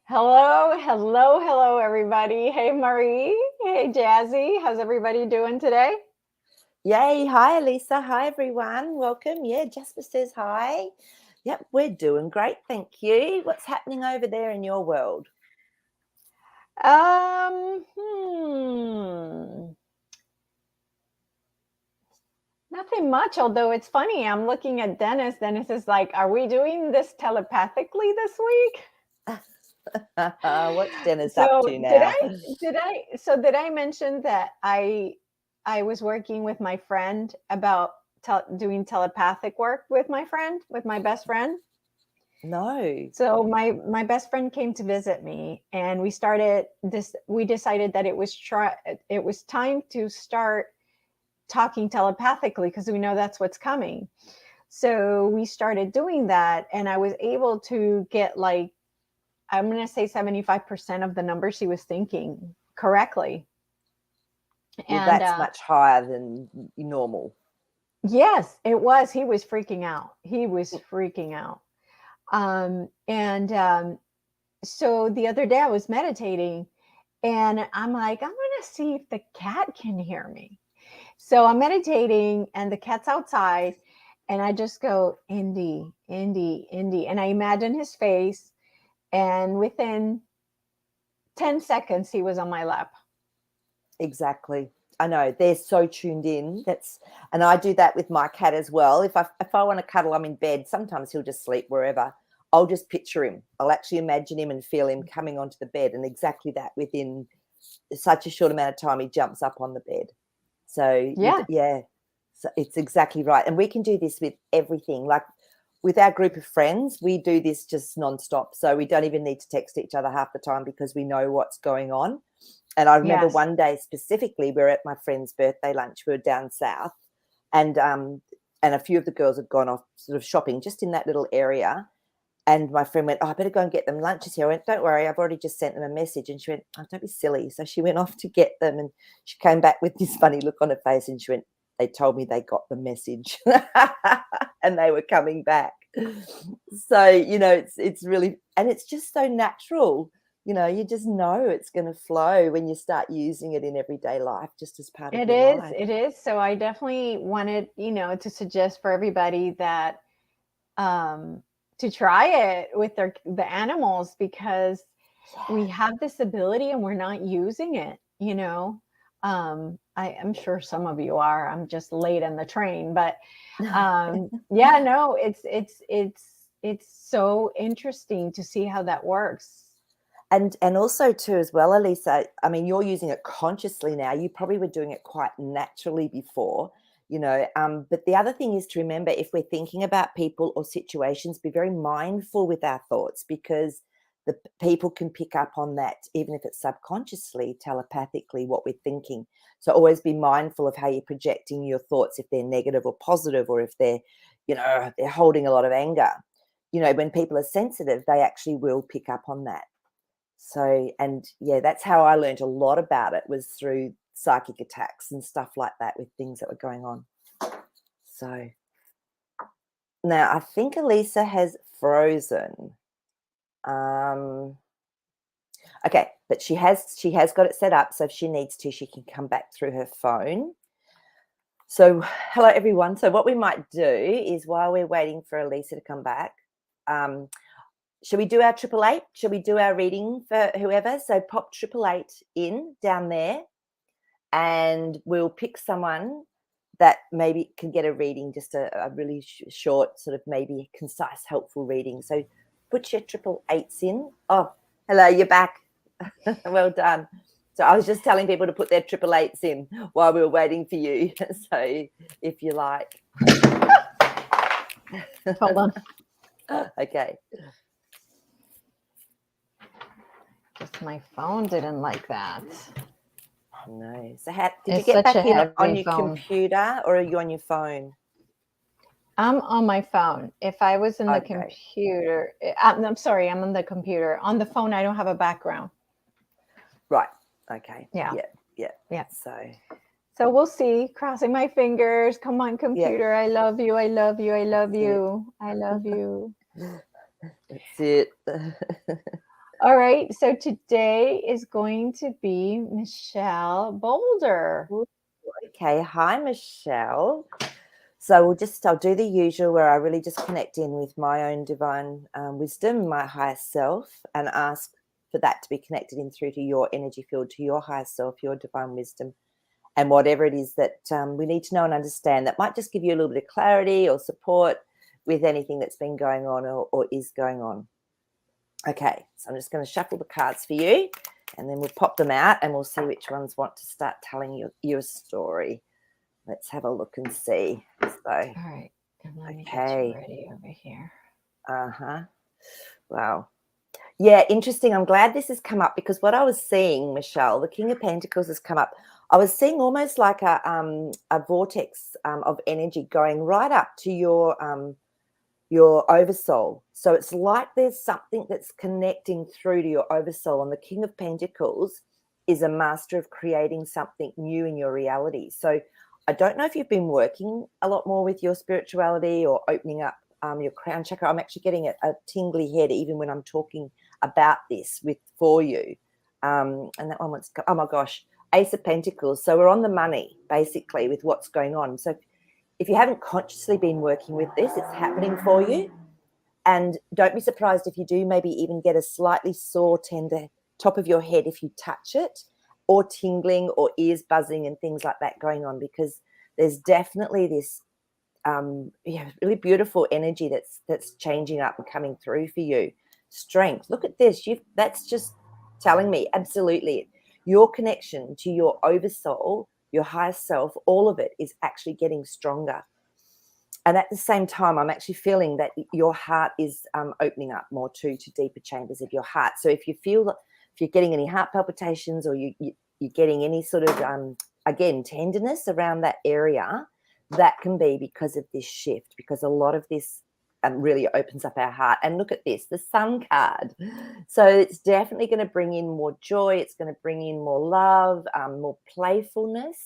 Hello, everybody. Hey, Maree. Hey, Jazzy. How's everybody doing today? Yay. Hi, Elisa. Hi, everyone. Welcome. Yeah, Jasper says hi. Yep, we're doing great. Thank you. What's happening over there in your world? Um, hmm. Nothing much, although it's funny. I'm looking at Dennis. Dennis is like, are we doing this telepathically this week? What's Dennis up So to now? did I mention that I was working with my friend about doing telepathic work with my best friend? No. So my best friend came to visit me, and we decided that it was time to start talking telepathically because we know that's what's coming. So we started doing that, and I was able to get, like, I'm going to say 75% of the numbers she was thinking correctly. Well, And that's much higher than normal. yes, it was. He was freaking out. He was freaking out. And so the other day I was meditating, and I'm like, I'm going to see if the cat can hear me. So I'm meditating, and the cat's outside, and I just go, Indy, Indy, Indy. And I imagine his face. And within 10 seconds, he was on my lap. Exactly. I know, they're so tuned in. And I do that with my cat as well. If I want to cuddle, I'm in bed. Sometimes he'll just sleep wherever. I'll just picture him. I'll actually imagine him and feel him coming onto the bed, and exactly that, within such a short amount of time, he jumps up on the bed. So Yeah. so it's exactly right. And we can do this with everything. Like with our group of friends, we do this just nonstop. So we don't even need to text each other half the time because we know what's going on. And I remember Yes. one day specifically, we were at my friend's birthday lunch. We were down south, and a few of the girls had gone off sort of shopping just in that little area. And my friend went, oh, I better go and get them lunches here. I went, don't worry, I've already just sent them a message. And she went, oh, don't be silly. So she went off to get them, and she came back with this funny look on her face, and she went, they told me they got the message and they were coming back. So, it's really, and it's just so natural. You just know it's going to flow when you start using it in everyday life, just as part of It your is. life. It is. So I definitely wanted, to suggest for everybody that um, to try it with the animals, because we have this ability and we're not using it. I'm sure some of you are. I'm just late on the train, but yeah, no, it's so interesting to see how that works. And also too, as well, Elisa, I mean, you're using it consciously now. You probably were doing it quite naturally before, but the other thing is to remember, if we're thinking about people or situations, be very mindful with our thoughts, because the people can pick up on that, even if it's subconsciously, telepathically, what we're thinking. So always be mindful of how you're projecting your thoughts, if they're negative or positive, or if they're holding a lot of anger. When people are sensitive, they actually will pick up on that. So, and yeah, that's how I learned a lot about it, was through psychic attacks and stuff like that, with things that were going on. So now I think Elisa has frozen. Okay, but she has got it set up, so if she needs to, she can come back through her phone. So hello everyone. So what we might do is, while we're waiting for Elisa to come back, should we do our 888? Should we do our reading for whoever? So pop 888 in down there, and we'll pick someone that maybe can get a reading, just a really short, sort of maybe concise, helpful reading. So put your 888s in. Oh, hello, you're back. Well done. So I was just telling people to put their 888s in while we were waiting for you. So if you like. Hold on. Okay. Just my phone didn't like that. No. So did It's you get such back a in on heavy your phone. computer, or are you on your phone? I'm on my phone. If I was in the computer, I'm sorry, I'm on the computer. On the phone, I don't have a background. Right. Okay. Yeah. Yeah. So we'll see. Crossing my fingers. Come on, computer. I love you. I love you. I love you. I love you. That's it. All right. So today is going to be Michelle Boulder. Okay. Hi, Michelle. So I'll do the usual where I really just connect in with my own divine wisdom, my higher self, and ask for that to be connected in through to your energy field, to your higher self, your divine wisdom, and whatever it is that we need to know and understand that might just give you a little bit of clarity or support with anything that's been going on or is going on. Okay, so I'm just going to shuffle the cards for you, and then we'll pop them out and we'll see which ones want to start telling you a story. Let's have a look and see. So, all right. And let me get you ready over here. Wow. Yeah, interesting. I'm glad this has come up because what I was seeing, Michelle, the King of Pentacles has come up. I was seeing almost like a vortex of energy going right up to your oversoul. So it's like there's something that's connecting through to your oversoul. And the King of Pentacles is a master of creating something new in your reality. So I don't know if you've been working a lot more with your spirituality or opening up your crown chakra. I'm actually getting a tingly head even when I'm talking about this for you. And that one wants to go, oh my gosh, Ace of Pentacles. So we're on the money basically with what's going on. So if you haven't consciously been working with this, it's happening for you. And don't be surprised if you do maybe even get a slightly sore, tender top of your head if you touch it, or tingling or ears buzzing and things like that going on, because there's definitely this really beautiful energy that's changing up and coming through for you. Strength. Look at this. That's just telling me absolutely your connection to your oversoul, your higher self, all of it is actually getting stronger. And at the same time, I'm actually feeling that your heart is opening up more to deeper chambers of your heart. So if you're getting any heart palpitations or you're getting any sort of, again, tenderness around that area, that can be because of this shift, because a lot of this really opens up our heart. And look at this, the Sun card. So it's definitely going to bring in more joy. It's going to bring in more love, more playfulness.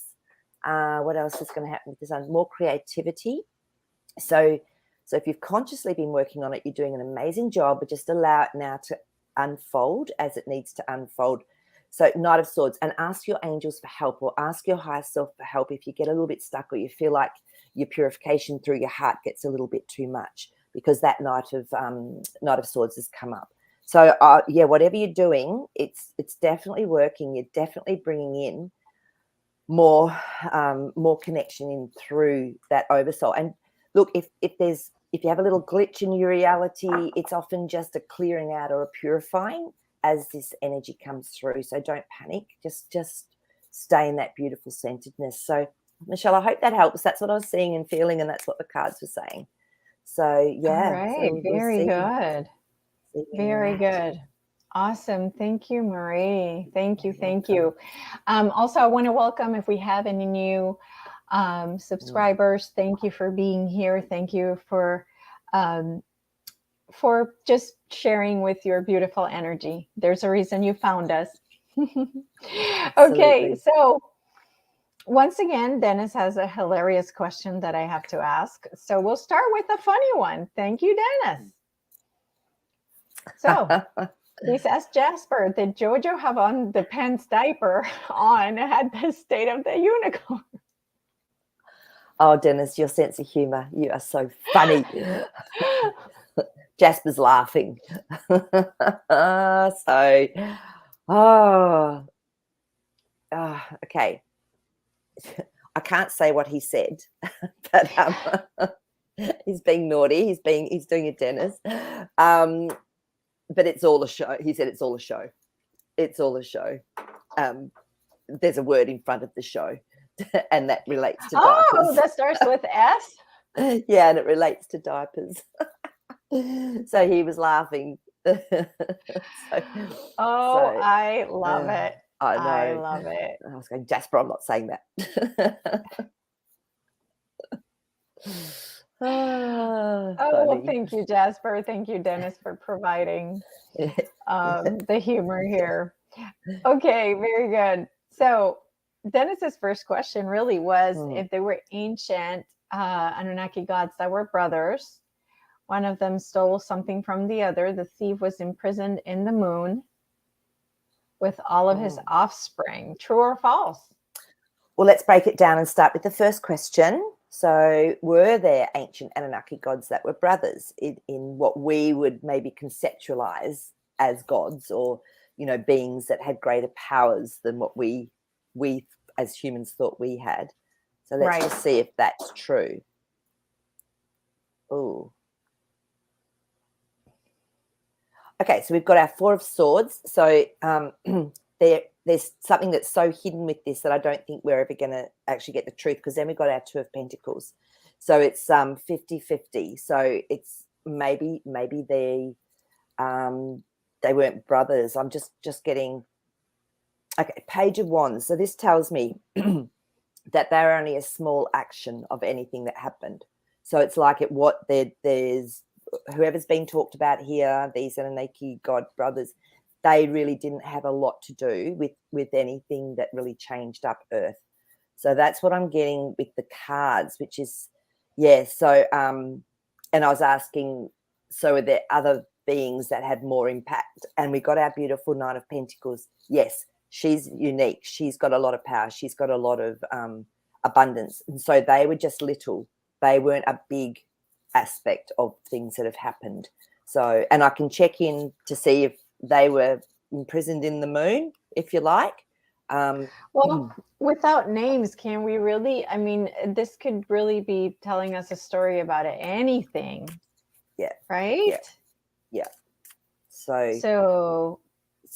What else is going to happen with the Sun? More creativity. So if you've consciously been working on it, you're doing an amazing job, but just allow it now to unfold as it needs to unfold. So Knight of Swords, and ask your angels for help, or ask your higher self for help if you get a little bit stuck or you feel like your purification through your heart gets a little bit too much, because that Knight of Swords has come up. So yeah, whatever you're doing, it's definitely working. You're definitely bringing in more connection in through that oversoul. And look, if you have a little glitch in your reality, it's often just a clearing out or a purifying as this energy comes through. So don't panic. Just stay in that beautiful centeredness. So Michelle, I hope that helps. That's what I was seeing and feeling, and that's what the cards were saying. So yeah. All right. So Very good. Very good. Awesome. Thank you, Maree. Thank you. Also, I want to welcome, if we have any new subscribers, thank you for being here. Thank you for just sharing with your beautiful energy. There's a reason you found us. Okay, so once again, Dennis has a hilarious question that I have to ask. So we'll start with a funny one. Thank you, Dennis. So he says, Jasper, did Jojo have on the pants diaper on at the state of the unicorn? Oh, Dennis, your sense of humor. You are so funny. Jasper's laughing. Okay. I can't say what he said, but he's being naughty. He's doing a Dennis. But it's all a show. He said it's all a show. It's all a show. There's a word in front of the show, and that relates to diapers. Oh, that starts with S? Yeah, and it relates to diapers. So he was laughing. I love it. I know. I love it. I was going, Jasper, I'm not saying that. Well, thank you, Jasper. Thank you, Dennis, for providing the humor here. Okay, very good. So Dennis's first question really was if they were ancient Anunnaki gods that were brothers, One of them stole something from the other. The thief was imprisoned in the moon with all of his offspring. True or false? Well, let's break it down and start with the first question. So, were there ancient Anunnaki gods that were brothers in what we would maybe conceptualize as gods, or, you know, beings that had greater powers than what we as humans thought we had? So let's just see if that's true. Oh. Okay, so we've got our Four of Swords. So there's something that's so hidden with this that I don't think we're ever going to actually get the truth, because then we've got our Two of Pentacles. So it's 50-50. So it's maybe they weren't brothers. I'm just getting, okay, Page of Wands. So this tells me that they're only a small action of anything that happened. So it's like there's whoever's been talked about here, these Anunnaki god brothers, they really didn't have a lot to do with anything that really changed up Earth. So that's what I'm getting with the cards, which is, yeah. So and I was asking, so are there other beings that had more impact? And we got our beautiful Nine of Pentacles. Yes, she's unique. She's got a lot of power. She's got a lot of abundance. And so they were just little. They weren't a big aspect of things that have happened. So, and I can check in to see if they were imprisoned in the moon, if you like. Well, without names, can we really, I mean, this could really be telling us a story about anything. Yeah. Right? Yeah. So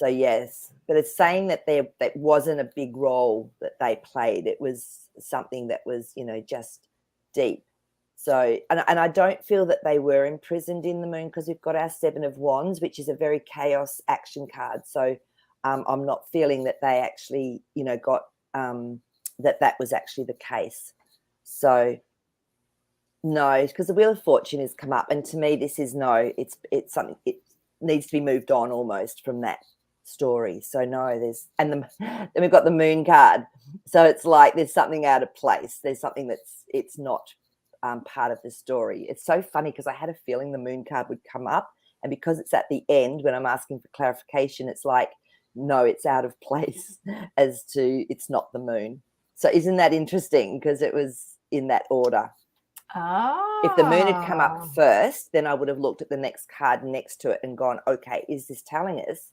yes, but it's saying that that wasn't a big role that they played. It was something that was, you know, just deep. So, and I don't feel that they were imprisoned in the moon, because we've got our Seven of Wands, which is a very chaos action card. So I'm not feeling that they actually, you know, got that was actually the case. So no, because the Wheel of Fortune has come up, and to me this is no, it's something, it needs to be moved on almost from that story. So no, then we've got the Moon card. So it's like there's something out of place. There's something it's not part of the story. It's so funny because I had a feeling the Moon card would come up, and because it's at the end when I'm asking for clarification, it's like, no, it's out of place as to it's not the moon. So isn't that interesting? Because it was in that order. If the moon had come up first, then I would have looked at the next card next to it and gone, okay, is this telling us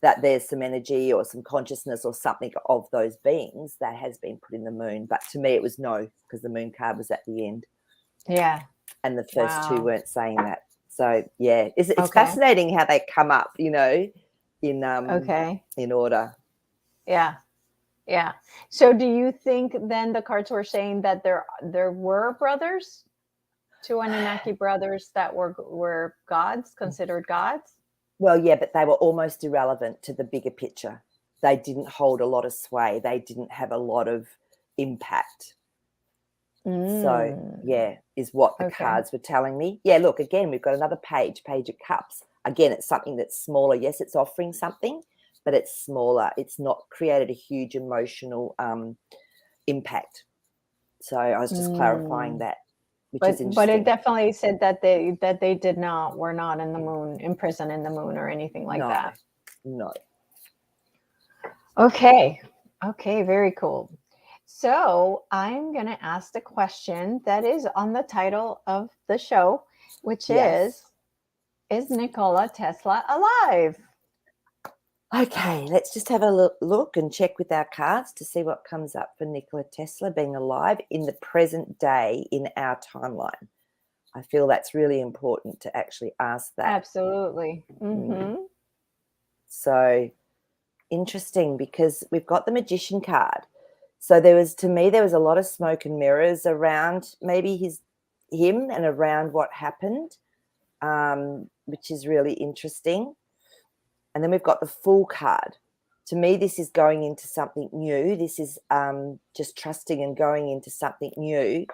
that there's some energy or some consciousness or something of those beings that has been put in the moon? But to me it was no, because the Moon card was at the end. Yeah. And the first two weren't saying that. So yeah, it's fascinating how they come up, you know, in order. Yeah. Yeah. So do you think then the cards were saying that there were brothers, two Anunnaki brothers that were gods, considered gods? Well, yeah, but they were almost irrelevant to the bigger picture. They didn't hold a lot of sway. They didn't have a lot of impact. So, yeah, is what the cards were telling me. Yeah, look, again, we've got another Page of Cups. Again, it's something that's smaller. Yes, it's offering something, but it's smaller. It's not created a huge emotional impact. So I was just clarifying that, which is interesting. But it definitely said that they were not in the moon, imprisoned in the moon or anything like that. No. Okay, very cool. So I'm going to ask the question that is on the title of the show, which is Nikola Tesla alive? Okay, let's just have a look and check with our cards to see what comes up for Nikola Tesla being alive in the present day in our timeline. I feel that's really important to actually ask that. Absolutely. So interesting, because we've got the Magician card. So there was a lot of smoke and mirrors around maybe him and around what happened, which is really interesting. And then we've got the Fool card. To me, this is going into something new. This is just trusting and going into something new.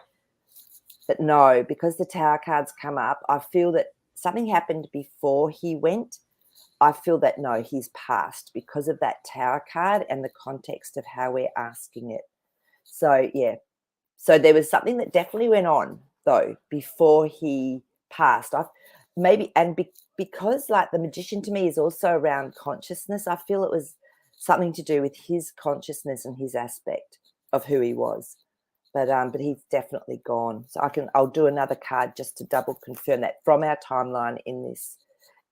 But no, because the Tower cards come up, I feel that something happened before he went. I feel that, no, he's passed because of that Tower card and the context of how we're asking it. So, yeah. So there was something that definitely went on, though, before he past. Because like the magician to me is also around consciousness, I feel it was something to do with his consciousness and his aspect of who he was. But he's definitely gone. So I'll do another card just to double confirm that from our timeline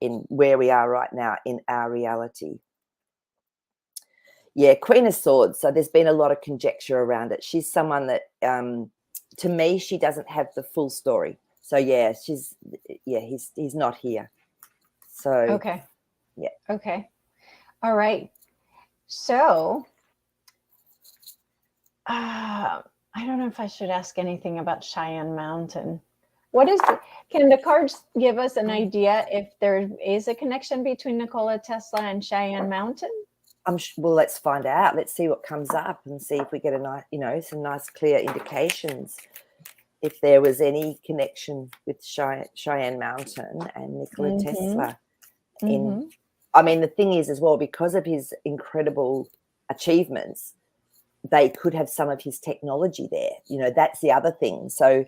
in where we are right now in our reality. Yeah, Queen of Swords. So there's been a lot of conjecture around it. She's someone that, to me, she doesn't have the full story. So yeah, he's not here. So Okay. Yeah. Okay. All right. So I don't know if I should ask anything about Cheyenne Mountain. Can the cards give us an idea if there is a connection between Nikola Tesla and Cheyenne Mountain? Well, let's find out. Let's see what comes up and see if we get some nice clear indications if there was any connection with Cheyenne Mountain and Nikola Tesla. I mean, the thing is as well, because of his incredible achievements, they could have some of his technology there. That's the other thing. So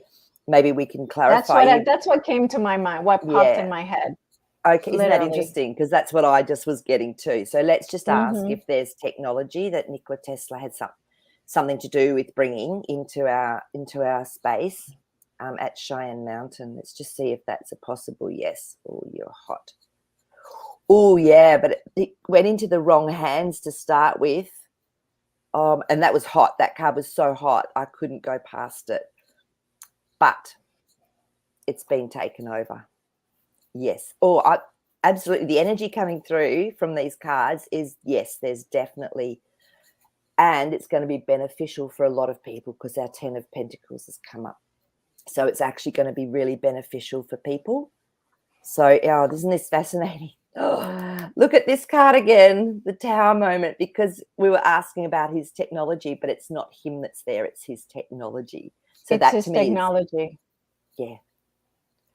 maybe we can clarify. That's what came to my mind, what popped in my head. Okay, isn't that interesting? Because that's what I just was getting to. So let's just ask if there's technology that Nikola Tesla had something to do with bringing into our space at Cheyenne Mountain. Let's just see if that's a possible yes. Oh, you're hot. Oh, yeah, but it went into the wrong hands to start with. And that was hot. That card was so hot, I couldn't go past it. But it's been taken over. Yes. Absolutely. The energy coming through from these cards is, yes, there's definitely, and it's going to be beneficial for a lot of people because our 10 of Pentacles has come up. So it's actually going to be really beneficial for people. So, isn't this fascinating? Oh, look at this card again, the Tower moment, because we were asking about his technology, but it's not him that's there, it's his technology. So it's his technology. Yeah.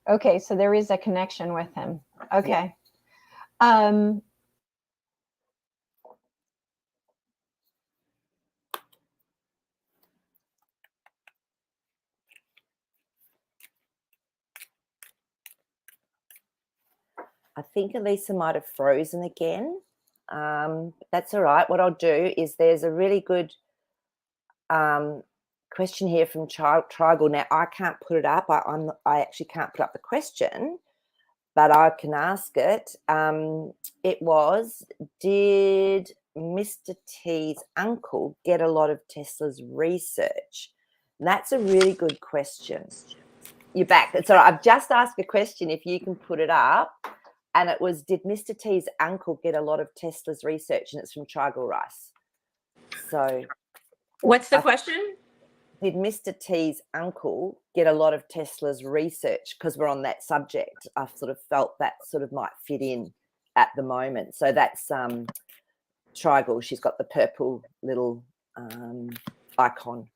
Okay, so there is a connection with him. Okay. Yeah. I think Elisa might have frozen again. That's all right. What I'll do is there's a really good question here from Tribal. Now, I can't put it up. I actually can't put up the question, but I can ask it. It was, did Mr. T's uncle get a lot of Tesla's research? And that's a really good question. You're back. That's all right. I've just asked a question, if you can put it up. And it was, did Mr. T's uncle get a lot of Tesla's research? And it's from Tribal Rice. So what's the question? Did Mr. T's uncle get a lot of Tesla's research? Because we're on that subject. I sort of felt that sort of might fit in at the moment. So that's Tribal. She's got the purple little icon.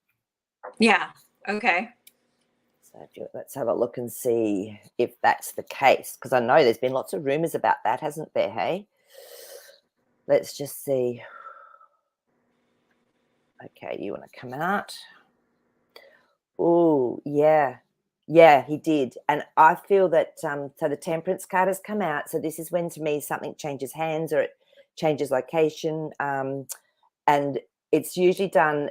Yeah. Okay. So let's have a look and see if that's the case, because I know there's been lots of rumors about that, hasn't there? Hey, let's just see. Okay, you want to come out? Oh, yeah, he did. And I feel that so the Temperance card has come out. So this is when, to me, something changes hands or it changes location, and it's usually done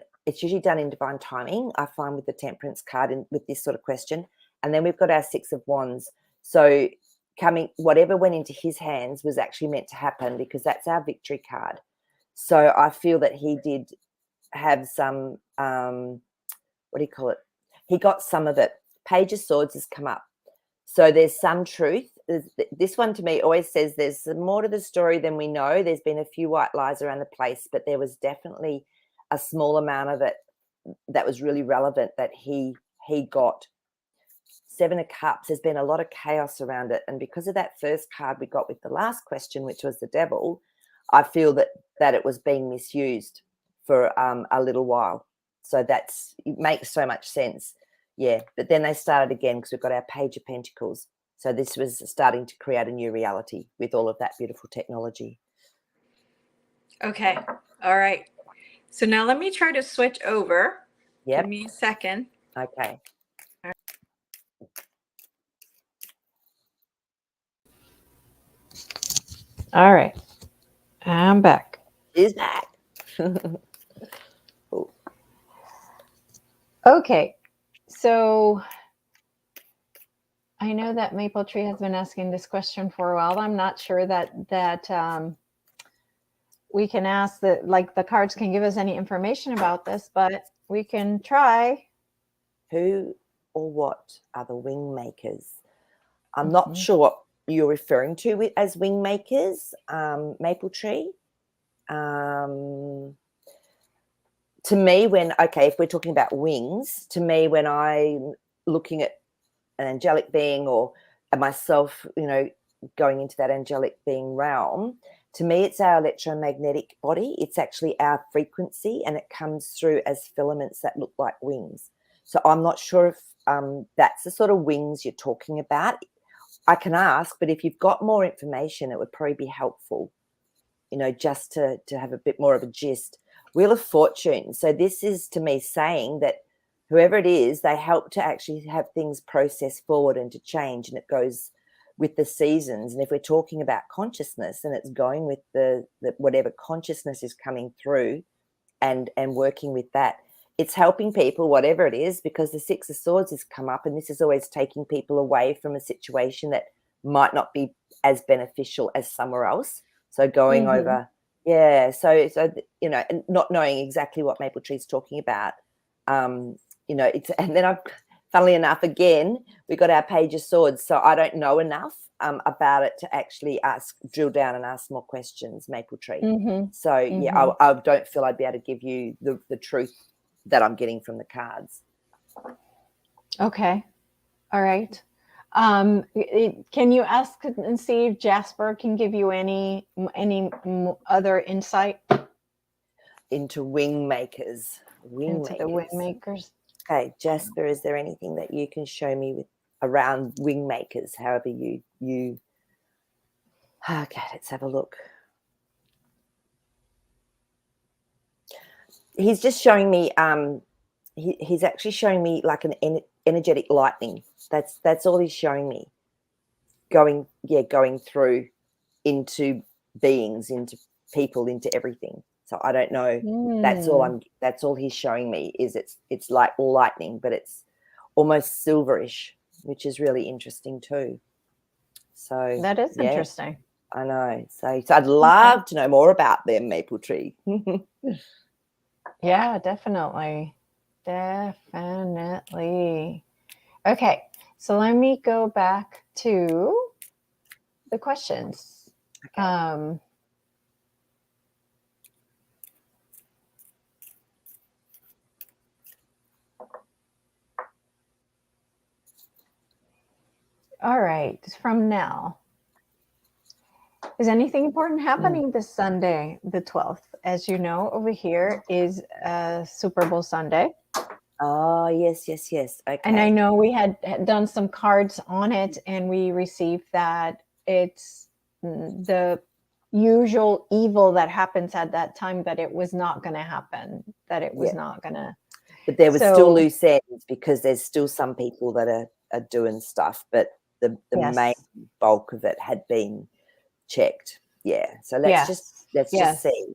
in divine timing, I find, with the Temperance card and with this sort of question. And then we've got our Six of Wands. So whatever went into his hands was actually meant to happen, because that's our victory card. So I feel that he did have some, what do you call it? He got some of it. Page of Swords has come up. So there's some truth. This one to me always says there's more to the story than we know. There's been a few white lies around the place, but there was definitely a small amount of it that was really relevant that he got. Seven of Cups, there's been a lot of chaos around it. And because of that first card we got with the last question, which was the Devil, I feel that it was being misused for a little while. So it makes so much sense. Yeah, but then they started again because we've got our Page of Pentacles. So this was starting to create a new reality with all of that beautiful technology. Okay. All right. So now let me try to switch over. Yep. Give me a second. Okay. All right. I'm back. She's back. Okay. So I know that Maple Tree has been asking this question for a while. I'm not sure that we can ask that, like, the cards can give us any information about this, but we can try. Who or what are the Wingmakers? I'm not sure what you're referring to as Wingmakers, Maple Tree. To me, if we're talking about wings, to me, when I'm looking at an angelic being or myself, going into that angelic being realm, to me, it's our electromagnetic body. It's actually our frequency, and it comes through as filaments that look like wings. So I'm not sure if that's the sort of wings you're talking about. I can ask, but if you've got more information, it would probably be helpful, just to have a bit more of a gist. Wheel of Fortune. So this is, to me, saying that whoever it is, they help to actually have things process forward and to change, and it goes with the seasons. And if we're talking about consciousness, and it's going with the whatever consciousness is coming through and working with that, it's helping people, whatever it is, because the Six of Swords has come up, and this is always taking people away from a situation that might not be as beneficial as somewhere else. So going over, so and not knowing exactly what Maple Tree's talking about, it's, and then funnily enough, again, we got our Page of Swords, so I don't know enough about it to actually drill down and ask more questions, Maple Tree. So I don't feel I'd be able to give you the truth that I'm getting from the cards. Okay. All right. Can you ask and see if Jasper can give you any other insight into Wingmakers? Into the Wingmakers. Okay, Jasper, is there anything that you can show me around Wingmakers? However you. Okay, let's have a look. He's just showing me. He's actually showing me like an energetic lightning. That's all he's showing me. Going through into beings, into people, into everything. So I don't know. That's all he's showing me, is it's like lightning, but it's almost silverish, which is really interesting too. So that is interesting. I know. So I'd love to know more about them, Maple Tree. Yeah, definitely. Okay, so let me go back to the questions. Okay. All right, from Nell. Is anything important happening this Sunday, the 12th? As you know, over here is Super Bowl Sunday. Oh, yes. Okay. And I know we had done some cards on it, and we received that it's the usual evil that happens at that time, that it was not going to happen, that it was not going to. But there was still loose ends, because there's still some people that are doing stuff, but the main bulk of it had been checked. Yeah. So let's just see.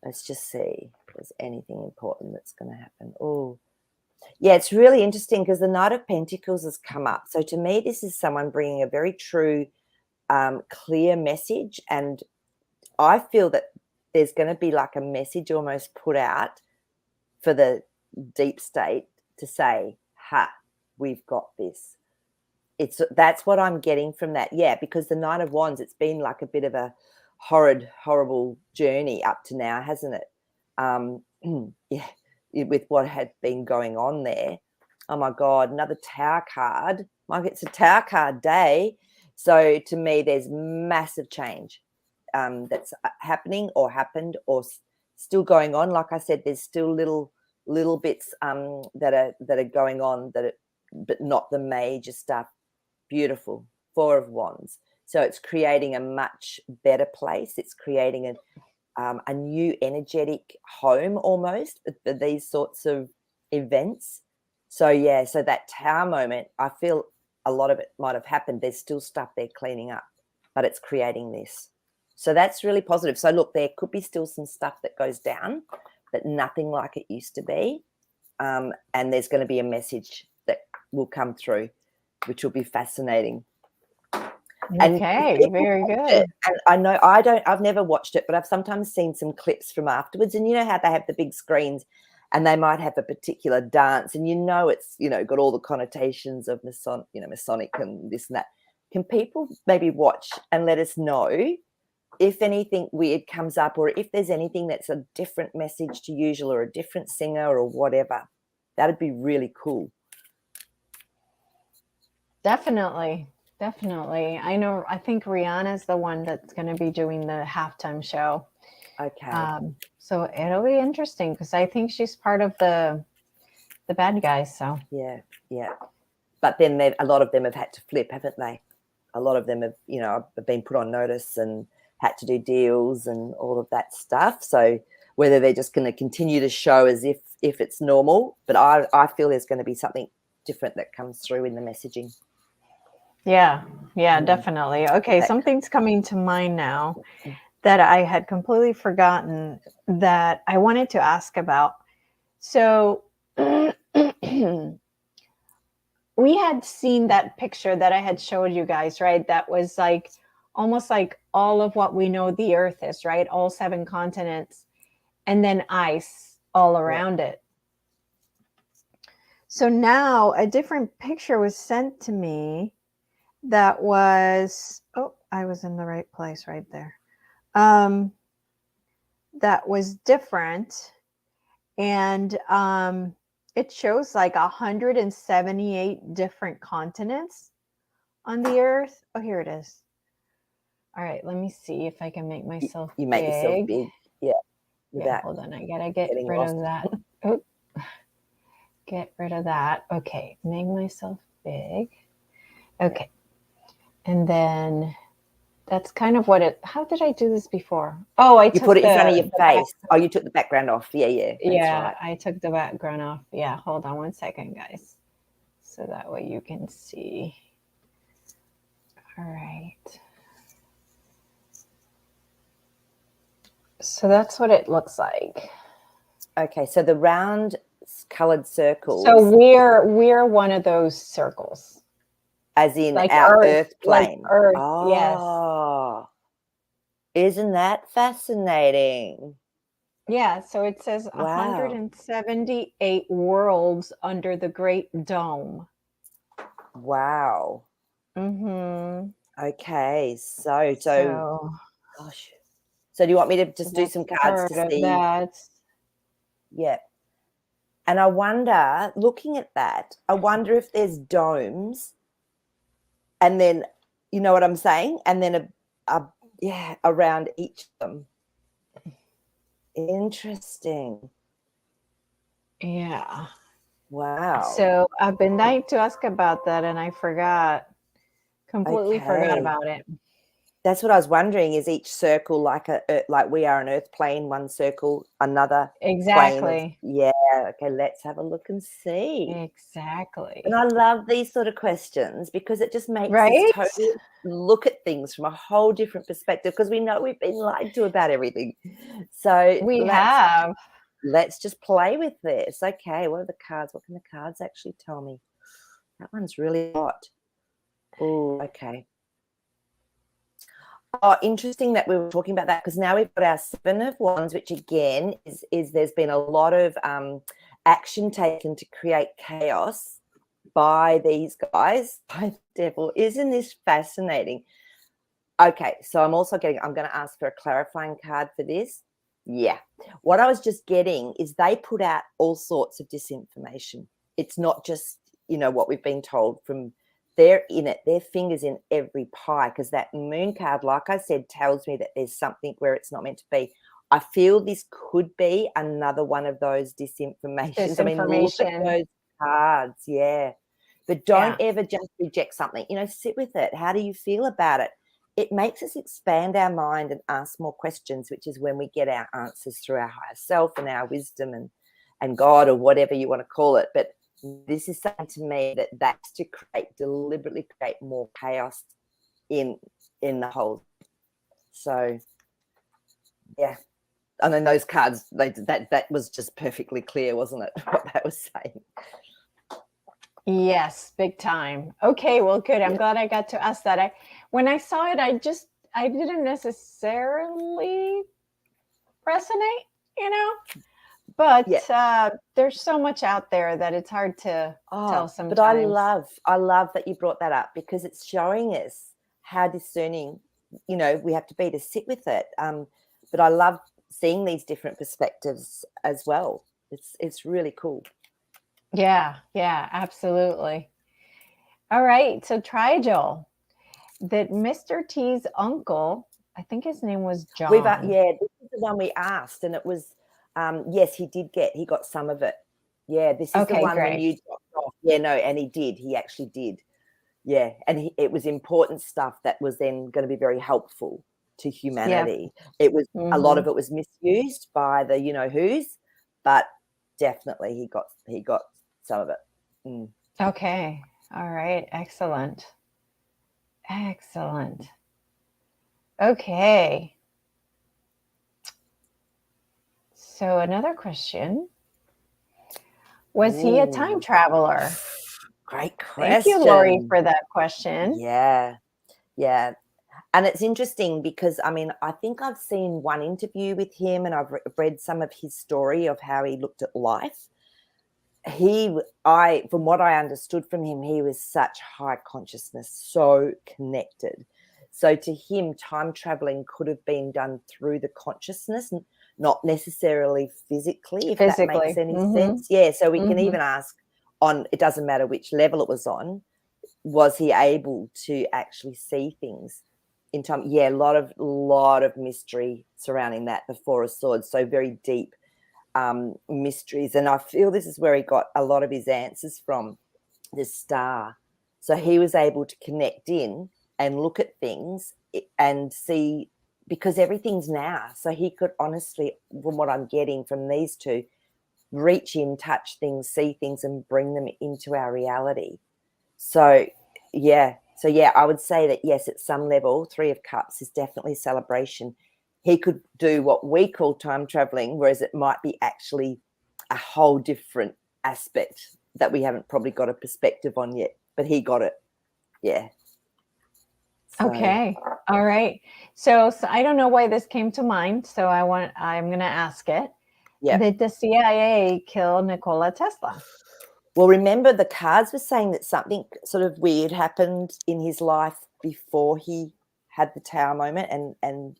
Let's just see if there's anything important that's going to happen. Oh, yeah, it's really interesting, because the Knight of Pentacles has come up. So to me, this is someone bringing a very true, clear message. And I feel that there's going to be like a message almost put out for the deep state to say, ha, we've got this. That's what I'm getting from that. Yeah, because the Nine of Wands, it's been like a bit of a horrible journey up to now, hasn't it? Yeah, with what had been going on there. Oh my God, another Tower card. It's a Tower card day. So to me, there's massive change that's happening or happened or still going on. Like I said, there's still little bits that are going on, but not the major stuff. Beautiful. Four of Wands. So it's creating a much better place. It's creating a new energetic home almost for these sorts of events. So yeah, so that Tower moment, I feel a lot of it might have happened. There's still stuff they're cleaning up, but it's creating this. So that's really positive. So look, there could be still some stuff that goes down, but nothing like it used to be. And there's going to be a message that will come through, which will be fascinating. Okay, very good. And I know I've never watched it, but I've sometimes seen some clips from afterwards. And you know how they have the big screens and they might have a particular dance and it's, got all the connotations of Masonic and this and that. Can people maybe watch and let us know if anything weird comes up or if there's anything that's a different message to usual or a different singer or whatever? That'd be really cool. Definitely. I think Rihanna's the one that's going to be doing the halftime show. Okay. So it'll be interesting because I think she's part of the bad guys. So yeah. But then a lot of them have had to flip, haven't they? A lot of them have been put on notice and had to do deals and all of that stuff. So whether they're just going to continue to show as if it's normal, but I feel there's going to be something different that comes through in the messaging. Yeah, definitely. Okay, something's coming to mind now that I had completely forgotten that I wanted to ask about. So we had seen that picture that I had showed you guys, right? That was like almost like all of what we know the Earth is, right? All 7 continents, and then ice all around it. So now a different picture was sent to me that was, I was in the right place right there. That was different. And it shows like 178 different continents on the Earth. Oh, here it is. All right, let me see if I can make myself You make yourself big. Yeah, hold on. I gotta get rid of that. Oh, get rid of that. Okay, make myself big. Okay. And then that's kind of how did I do this before? Oh, you put it in front of your face. Oh, you took the background off. Yeah. Right. I took the background off. Yeah, hold on one second, guys. So that way you can see. All right. So that's what it looks like. Okay, so the round colored circles. So we're one of those circles. As in like our Earth plane. Like Earth, yes. Isn't that fascinating? Yeah, so it says 178 worlds under the Great Dome. Wow. Mm-hmm. Okay, so gosh. So do you want me to just do some cards to see? That. Yeah. And I wonder, looking at that, I wonder if there's domes and then, you know what I'm saying? And then around each of them. Interesting. Yeah. Wow. So I've been dying to ask about that and I completely forgot about it. That's what I was wondering. Is each circle like we are an Earth plane, one circle, another exactly plane? Yeah. Okay. Let's have a look and see. Exactly. And I love these sort of questions because it just makes us totally look at things from a whole different perspective because we know we've been lied to about everything. So let's just play with this. Okay. What are the cards? What can the cards actually tell me? That one's really hot. Oh, okay. Oh, interesting that we were talking about that because now we've got our 7 of Wands, which again is there's been a lot of action taken to create chaos by these guys, by the devil. Isn't this fascinating? Okay, so I'm going to ask for a clarifying card for this. Yeah. What I was just getting is they put out all sorts of disinformation. It's not just, what we've been told from they're in it, their fingers in every pie because that moon card, like I said, tells me that there's something where it's not meant to be. I feel this could be another one of those disinformations. I mean, look at those cards, yeah. But don't ever just reject something. Sit with it. How do you feel about it? It makes us expand our mind and ask more questions, which is when we get our answers through our higher self and our wisdom and God or whatever you want to call it. But this is saying to me that's to deliberately create more chaos in the whole. So, yeah. And then those cards, that was just perfectly clear, wasn't it, what they were saying? Yes, big time. Okay, well, good. I'm glad I got to ask that. When I saw it, I didn't necessarily resonate, but there's so much out there that it's hard to tell sometimes. But I love that you brought that up, because it's showing us how discerning, we have to be to sit with it. But I love seeing these different perspectives as well. It's really cool. Yeah, absolutely. All right, so Trigel, that Mr. T's uncle, I think his name was John. This is the one we asked, and it was, yes, he got some of it. Yeah, this is the one when you dropped off. Yeah, no, and he did. He actually did. Yeah, and it was important stuff that was then going to be very helpful to humanity. It was a lot of it was misused by the who's, but definitely he got some of it. Okay. All right. Excellent. Okay. So another question. Was he a time traveler? Great question. Thank you, Lori, for that question. Yeah. And it's interesting because, I think I've seen one interview with him, and I've read some of his story of how he looked at life. From what I understood from him, he was such high consciousness, so connected. So to him, time traveling could have been done through the consciousness, not necessarily physically, if that makes any sense. Yeah, so we can even ask it doesn't matter which level it was on, was he able to actually see things in time? Yeah, a lot of mystery surrounding that, the Four of Swords, so very deep mysteries. And I feel this is where he got a lot of his answers from, the star. So he was able to connect in and look at things and see, because everything's now. So he could honestly, from what I'm getting from these two, reach in, touch things, see things, and bring them into our reality. So I would say that, yes, at some level, Three of Cups is definitely celebration. He could do what we call time traveling, whereas it might be actually a whole different aspect that we haven't probably got a perspective on yet, but he got it. Yeah. So. Okay. All right. So I don't know why this came to mind, so I'm going to ask it. Yeah. Did the CIA kill Nikola Tesla? Well, remember, the cards were saying that something sort of weird happened in his life before he had the tower moment and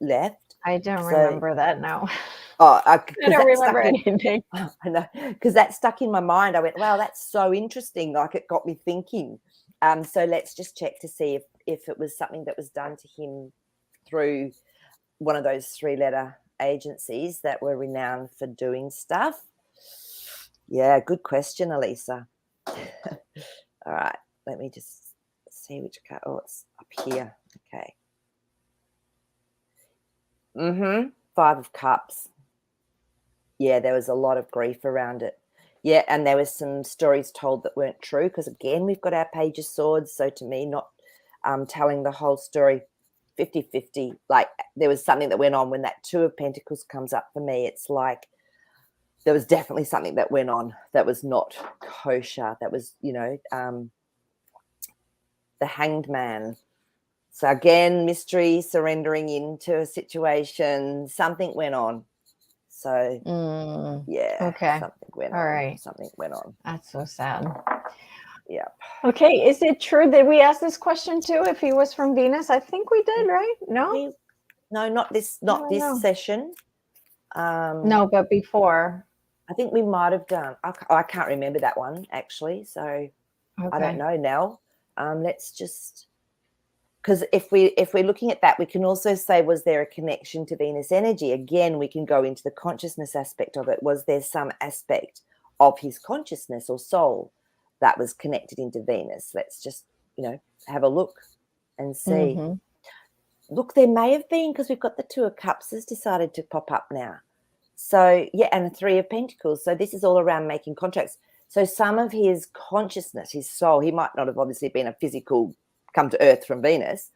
left. I don't remember that, no. I don't remember anything. I know, because that stuck in my mind. I went, wow, that's so interesting. Like, it got me thinking. So let's just check to see if it was something that was done to him through one of those 3-letter agencies that were renowned for doing stuff. Yeah, good question, Elisa. All right, let me just see which card. Oh, it's up here. Okay. 5 of Cups. Yeah, there was a lot of grief around it. Yeah, and there was some stories told that weren't true, because, again, we've got our Page of Swords. So to me, not telling the whole story 50-50. Like, there was something that went on when that 2 of Pentacles comes up for me. It's like there was definitely something that went on that was not kosher. That was, the Hanged Man. So again, mystery, surrendering into a situation. Something went on. So okay, something went all on. Right. Something went on. That's so sad. Yeah. Okay, is it true that we asked this question too? If he was from Venus, I think we did, right? No, not this session. No, but before. I think we might have done. I can't remember that one actually. So I don't know now. Let's just. Because if we're looking at that, we can also say, was there a connection to Venus energy? Again, we can go into the consciousness aspect of it. Was there some aspect of his consciousness or soul that was connected into Venus? Let's just, have a look and see. Look, there may have been, because we've got the 2 of Cups has decided to pop up now. So, yeah, and the 3 of Pentacles. So this is all around making contracts. So some of his consciousness, his soul, he might not have obviously been a physical come to Earth from Venus,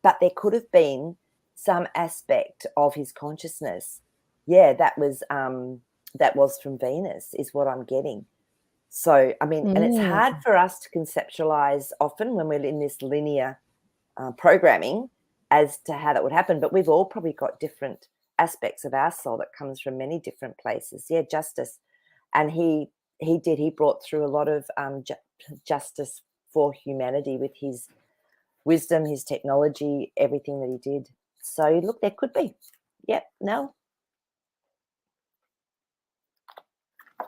but there could have been some aspect of his consciousness. Yeah, that was from Venus, is what I'm getting. So, I mean, and it's hard for us to conceptualize often when we're in this linear programming as to how that would happen, but we've all probably got different aspects of our soul that comes from many different places. Yeah, justice. And he brought through a lot of justice for humanity with his wisdom, his technology, everything that he did. So look, there could be. Yep, no.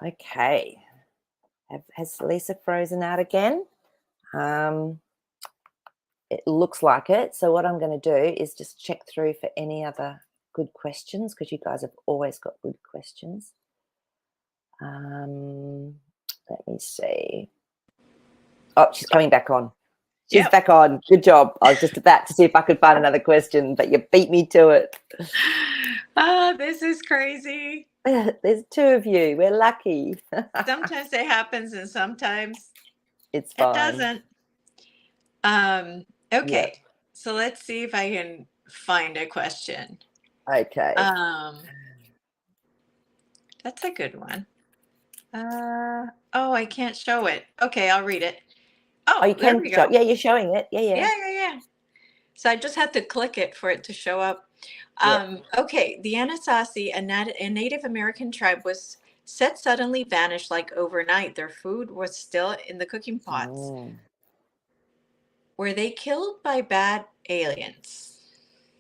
Okay. Has Lisa frozen out again? It looks like it. So what I'm going to do is just check through for any other good questions, because you guys have always got good questions. Let me see. Oh, she's coming back on. She's back on. Good job. I was just about to see if I could find another question, but you beat me to it. Oh, this is crazy. There's two of you. We're lucky. Sometimes it happens and sometimes it's fine. It doesn't. Okay. Yep. So let's see if I can find a question. Okay. That's a good one. Oh, I can't show it. Okay, I'll read it. Oh, you can show. Yeah, you're showing it. Yeah. So I just had to click it for it to show up. Okay, the Anasazi, a Native American tribe, was said suddenly vanished like overnight. Their food was still in the cooking pots. Were they killed by bad aliens?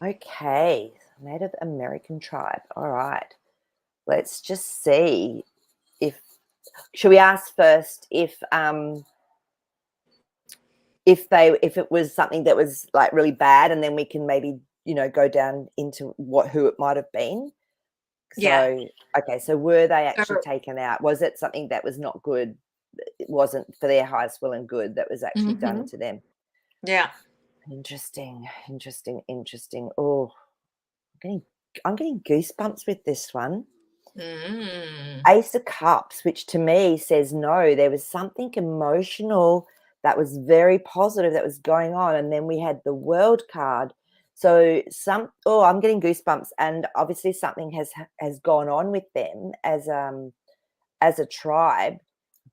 Okay, Native American tribe. All right. Let's just see should we ask first if it was something that was like really bad, and then we can maybe, go down into who it might have been. So, okay, so were they actually taken out? Was it something that was not good? It wasn't for their highest will and good that was actually done to them? Yeah. Interesting. Oh, I'm getting goosebumps with this one. Ace of Cups, which to me says no, there was something emotional that was very positive that was going on. And then we had the World card. So I'm getting goosebumps. And obviously something has gone on with them as a tribe,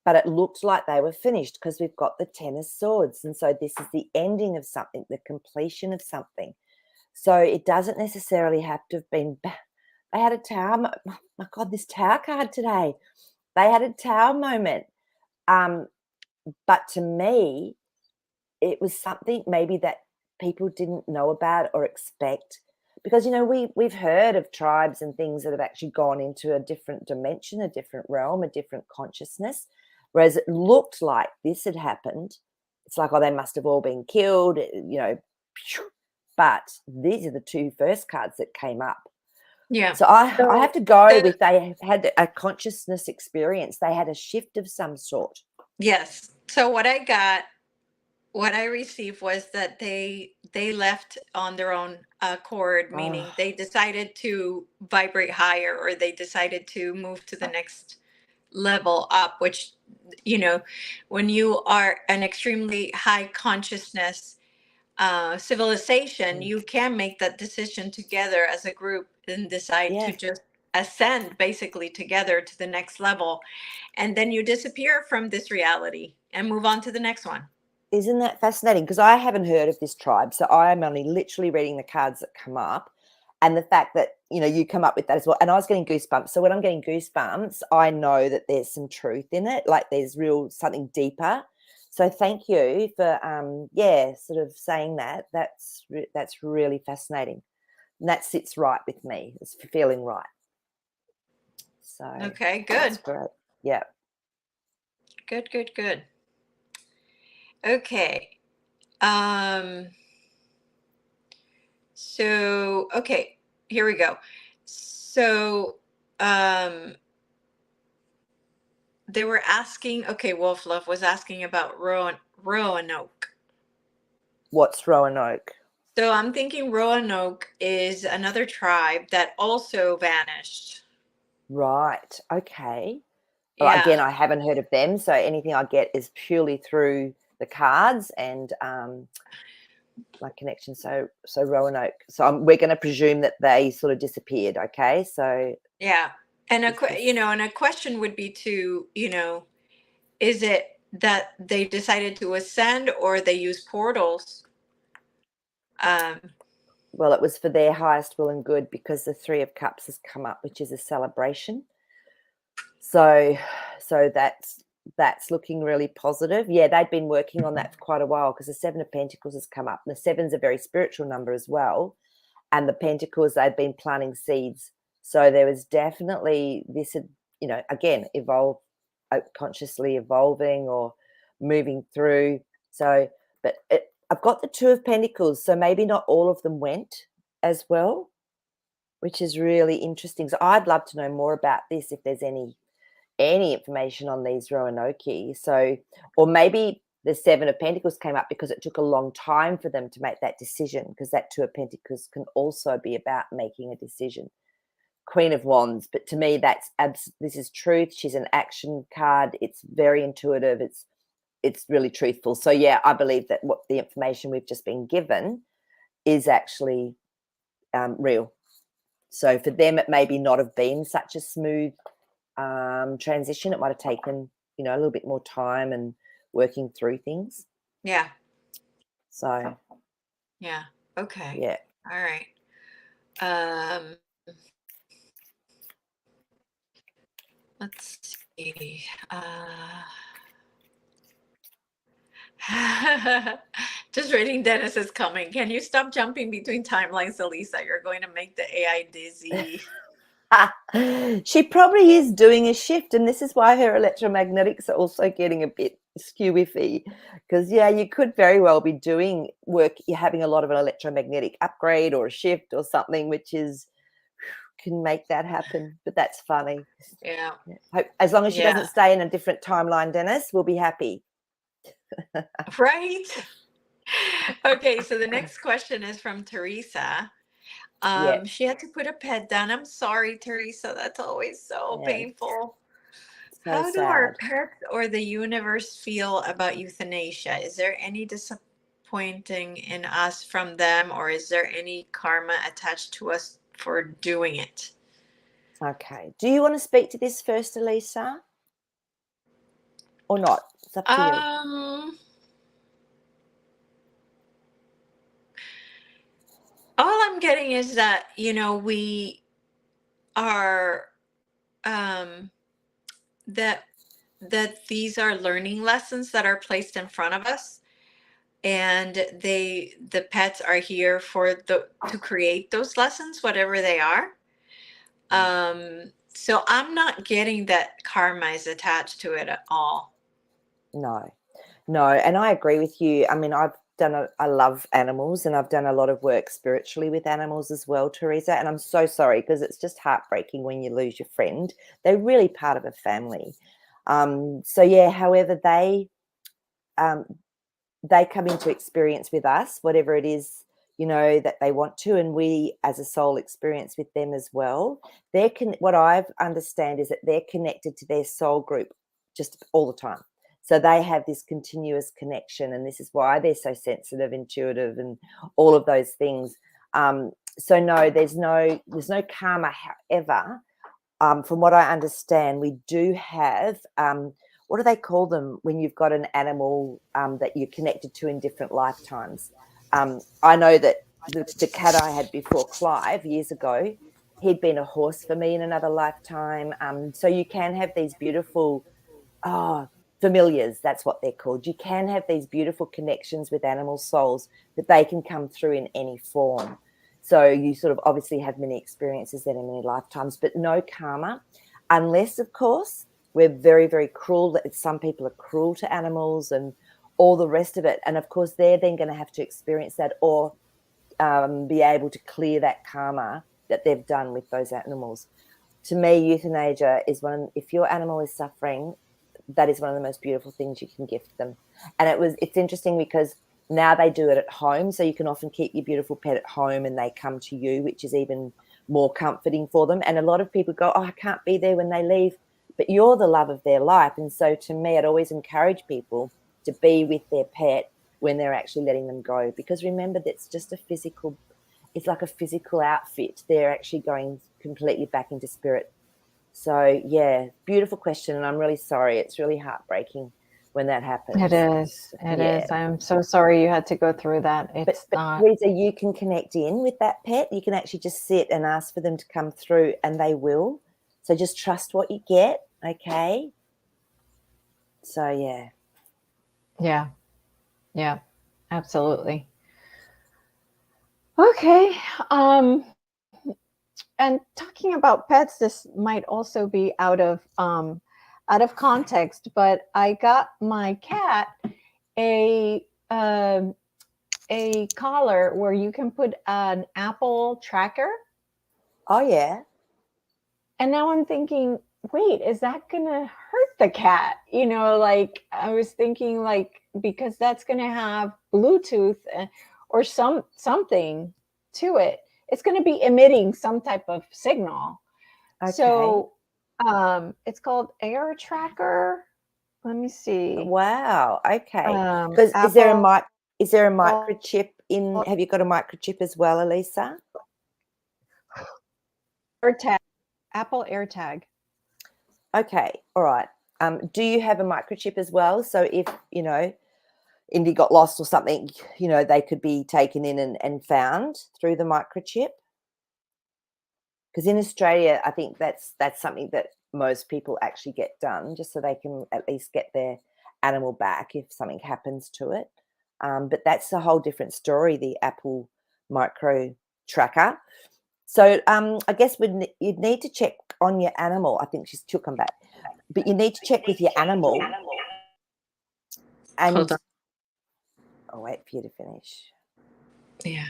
but it looked like they were finished because we've got the Ten of Swords. And so this is the ending of something, the completion of something. So it doesn't necessarily have to have been they had a tower. My God, this tower card today. They had a tower moment. But to me, it was something maybe that people didn't know about or expect. Because, we've heard of tribes and things that have actually gone into a different dimension, a different realm, a different consciousness. Whereas it looked like this had happened. It's like, they must have all been killed, But these are the two first cards that came up. Yeah. So I have to go with they had a consciousness experience. They had a shift of some sort. Yes. So what I received was that they left on their own accord, meaning they decided to vibrate higher, or they decided to move to the next level up, which, when you are an extremely high consciousness civilization, you can make that decision together as a group and decide to just ascend basically together to the next level, and then you disappear from this reality and move on to the next one. Isn't that fascinating? Because I haven't heard of this tribe, so I am only literally reading the cards that come up, and the fact that you come up with that as well. And I was getting goosebumps. So when I'm getting goosebumps, I know that there's some truth in it, like there's something deeper. So thank you for sort of saying that. That's really fascinating, and that sits right with me. It's feeling right. So okay, good. That's great. Yeah. Good. Okay. So okay, here we go. So they were asking. Okay, Wolf Love was asking about Roanoke. What's Roanoke? So I'm thinking Roanoke is another tribe that also vanished. Right. Okay. Yeah. Well, again, I haven't heard of them, so anything I get is purely through the cards. And my connection. So Roanoke. So we're going to presume that they sort of disappeared. Okay, so Yeah. And is this- and a question would be to, is it that they decided to ascend or they use portals? well, it was for their highest will and good, because the Three of Cups has come up, which is a celebration. So that's looking really positive. Yeah, they'd been working on that for quite a while, because the Seven of Pentacles has come up. The seven's a very spiritual number as well. And the Pentacles, they'd been planting seeds. So there was definitely this, again, consciously evolving or moving through. So, but I've got the Two of Pentacles, so maybe not all of them went as well, which is really interesting. So I'd love to know more about this, if there's any information on these Roanoke. So, or maybe the Seven of Pentacles came up because it took a long time for them to make that decision, because that Two of Pentacles can also be about making a decision. Queen of Wands, but to me, this is truth. She's an action card. It's very intuitive. It's really truthful. So yeah, I believe that what the information we've just been given is actually real. So for them, it maybe not have been such a smooth transition. It might have taken, a little bit more time and working through things. Yeah. So Yeah. Okay. yeah. All right. Let's see. Just reading Dennis is coming. Can you stop jumping between timelines, Elisa? You're going to make the AI dizzy. She probably is doing a shift, and this is why her electromagnetics are also getting a bit skew-iffy, because you could very well be doing work, you're having a lot of an electromagnetic upgrade or a shift or something, which can make that happen. But that's funny. Yeah. As long as she doesn't stay in a different timeline, Dennis, we'll be happy. Right. Okay, so the next question is from Teresa. She had to put a pet down. I'm sorry, Teresa. That's always so painful. So How do sad. our pets or the universe feel about euthanasia? Is there any disappointing in us from them, or is there any karma attached to us for doing it? Okay. Do you want to speak to this first, Elisa? Or not? It's up to you. All I'm getting is that, we are that these are learning lessons that are placed in front of us, and the pets are here to create those lessons, whatever they are. So I'm not getting that karma is attached to it at all. No, and I agree with you. I mean, I love animals, and I've done a lot of work spiritually with animals as well, Teresa, and I'm so sorry, because it's just heartbreaking when you lose your friend. They're really part of a family. So yeah, however they come into experience with us, whatever it is, that they want to, and we as a soul experience with them as well. What I understand is that they're connected to their soul group just all the time. So they have this continuous connection, and this is why they're so sensitive, intuitive, and all of those things. So no, there's no karma. However, from what I understand, we do have what do they call them when you've got an animal that you're connected to in different lifetimes? I know that the cat I had before, Clive, years ago, he'd been a horse for me in another lifetime. So you can have these beautiful familiars, that's what they're called. You can have these beautiful connections with animal souls, that they can come through in any form. So you sort of obviously have many experiences then in many lifetimes, but no karma, unless, of course, we're very, very cruel. Some people are cruel to animals and all the rest of it. And, of course, they're then going to have to experience that, or be able to clear that karma that they've done with those animals. To me, euthanasia is if your animal is suffering, that is one of the most beautiful things you can gift them. And it's interesting, because now they do it at home, so you can often keep your beautiful pet at home and they come to you, which is even more comforting for them. And a lot of people go, I can't be there when they leave, but you're the love of their life. And so to me, I'd always encourage people to be with their pet, when they're actually letting them go, because remember, that's just it's like a physical outfit. They're actually going completely back into spirit. So yeah, beautiful question, and I'm really sorry. It's really heartbreaking when that happens. It is. It is. I'm so sorry you had to go through that. It's but not. Lisa, you can connect in with that pet. You can actually just sit and ask for them to come through, and they will. So just trust what you get, okay? So yeah. Yeah, absolutely. Okay. And talking about pets, this might also be out of context, but I got my cat a collar where you can put an Apple tracker. Oh yeah. And now I'm thinking, wait, is that gonna hurt the cat? Like I was thinking, like, because that's gonna have Bluetooth or something to it. It's gonna be emitting some type of signal. Okay. So it's called Air Tracker. Let me see. Wow. Okay. Because is there a microchip in? Have you got a microchip as well, Elisa? AirTag, Apple AirTag. Okay. All right. Do you have a microchip as well? So if Indy got lost or something, they could be taken in and found through the microchip. Because in Australia, I think that's something that most people actually get done, just so they can at least get their animal back if something happens to it. But that's a whole different story, the Apple Micro Tracker. So I guess you'd need to check on your animal. I think she'll come back. But you need to check with your animal. And Hold on. I'll wait for you to finish. Yeah.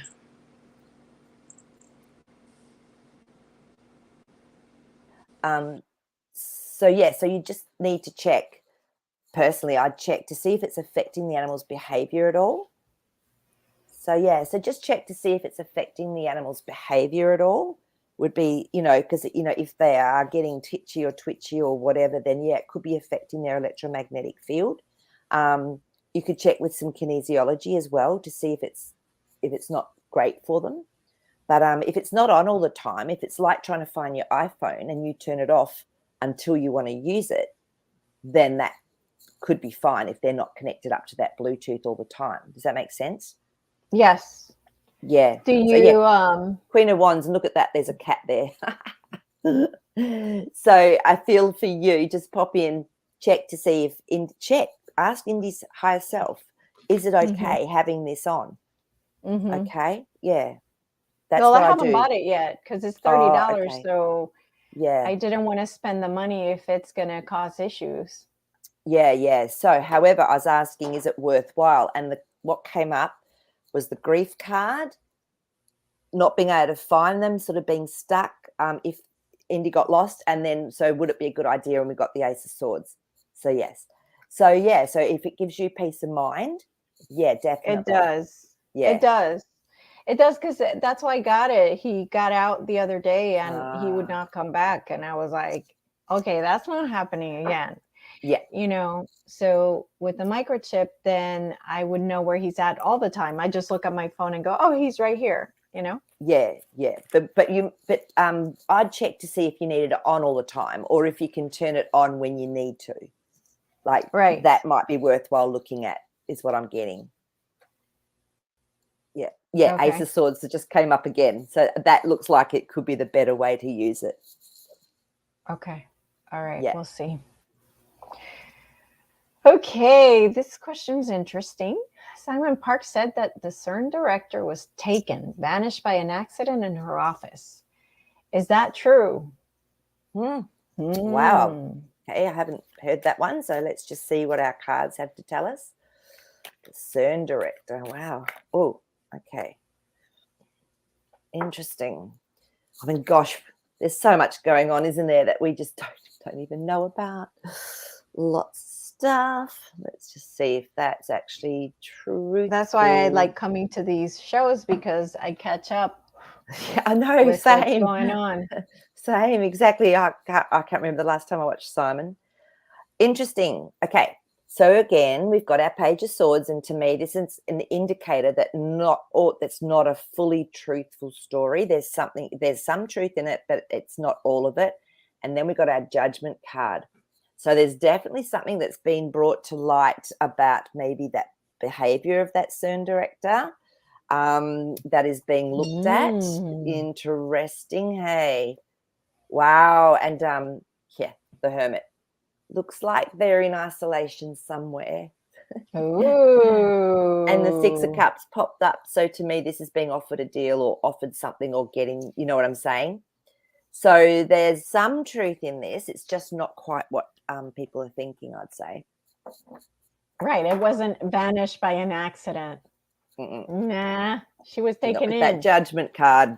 So you just need to check. Personally, I'd check to see if it's affecting the animal's behavior at all. So just check to see if it's affecting the animal's behavior at all. Would be, because, if they are getting titchy or twitchy or whatever, then it could be affecting their electromagnetic field. You could check with some kinesiology as well to see if it's not great for them. But if it's not on all the time, if it's like trying to find your iPhone and you turn it off until you want to use it, then that could be fine if they're not connected up to that Bluetooth all the time. Does that make sense? Yes. Yeah. Do you Queen of Wands, and look at that, there's a cat there. So I feel for you, just pop in, check to see ask Indy's higher self, is it okay having this on? Okay. Yeah. That's well, what I I haven't do. bought it yet because it's $30. Okay. So yeah, I didn't want to spend the money if it's going to cause issues. Yeah. So, however, I was asking, is it worthwhile? And what came up was the grief card, not being able to find them, sort of being stuck if Indy got lost. And then, so would it be a good idea? And we got the Ace of Swords. So, yes. So if it gives you peace of mind, yeah, definitely. It does. Yeah. It does because that's why I got it. He got out the other day and he would not come back. And I was like, okay, that's not happening again. Yeah. So with the microchip, then I would know where he's at all the time. I just look at my phone and go, oh, he's right here, Yeah. But I'd check to see if you needed it on all the time or if you can turn it on when you need to. Like, right. That might be worthwhile looking at, is what I'm getting. Yeah, okay. Ace of Swords that just came up again. So that looks like it could be the better way to use it. Okay. All right. Yeah. We'll see. Okay. This question's interesting. Simon Park said that the CERN director was vanished by an accident in her office. Is that true? Wow. Okay, I haven't heard that one. So let's just see what our cards have to tell us. The CERN director. Wow. Oh, okay. Interesting. I mean, gosh, there's so much going on, isn't there, that we just don't even know about. Lots of stuff. Let's just see if that's actually true. That's why I like coming to these shows, because I catch up. Yeah, I know. With same. What's going on. Same. Exactly. I can't remember the last time I watched Simon. Interesting. Okay. So again, we've got our Page of Swords, and to me, this is an indicator that that's not a fully truthful story. There's some truth in it, but it's not all of it. And then we've got our Judgment card. So there's definitely something that's been brought to light about maybe that behavior of that CERN director that is being looked at. Interesting. Hey, wow. And the Hermit. Looks like they're in isolation somewhere. Ooh. And the Six of Cups popped up. So to me, this is being offered a deal or offered something or getting, you know what I'm saying? So there's some truth in this. It's just not quite what people are thinking, I'd say. Right. It wasn't vanished by an accident. Nah. She was taken in. That Judgment card.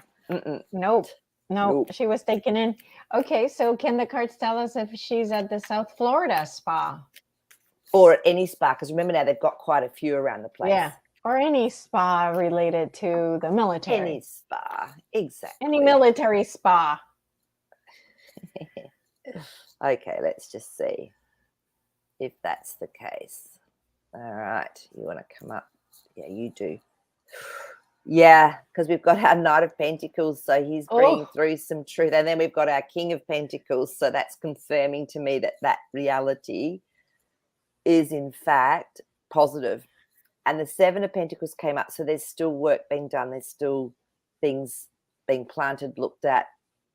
Nope. She was taken in. Okay, so can the cards tell us if she's at the South Florida spa? Or at any spa, because remember now they've got quite a few around the place. Yeah, or any spa related to the military. Any spa, exactly. Any military spa. Okay, let's just see if that's the case. All right, you want to come up? Yeah, you do. Yeah, because we've got our Knight of Pentacles, so he's bringing through some truth. And then we've got our King of Pentacles, so that's confirming to me that reality is, in fact, positive. And the Seven of Pentacles came up, so there's still work being done. There's still things being planted, looked at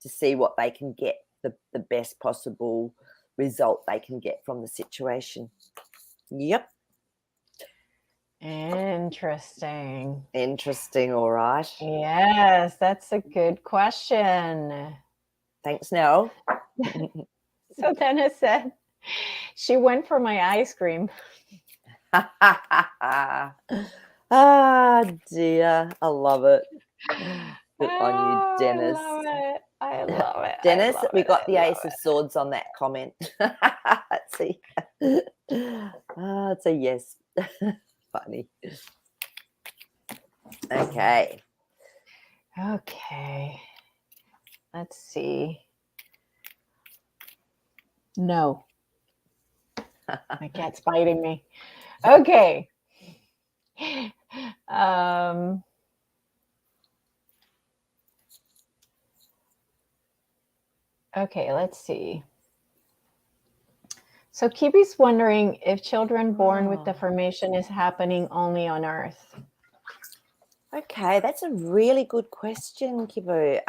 to see what they can get, the best possible result they can get from the situation. Yep. Interesting, all right. Yes, that's a good question. Thanks, Nell. So then it said she went for my ice cream. Ah, dear, I love it. Good on you, Dennis. I love it. Dennis, we got the Ace of Swords on that comment. Let's see. It's a yes. Funny. Okay. Let's see. No. My cat's biting me. Okay. Okay, let's see. So Kibi's wondering if children born with deformation is happening only on Earth. Okay, that's a really good question, Kibu.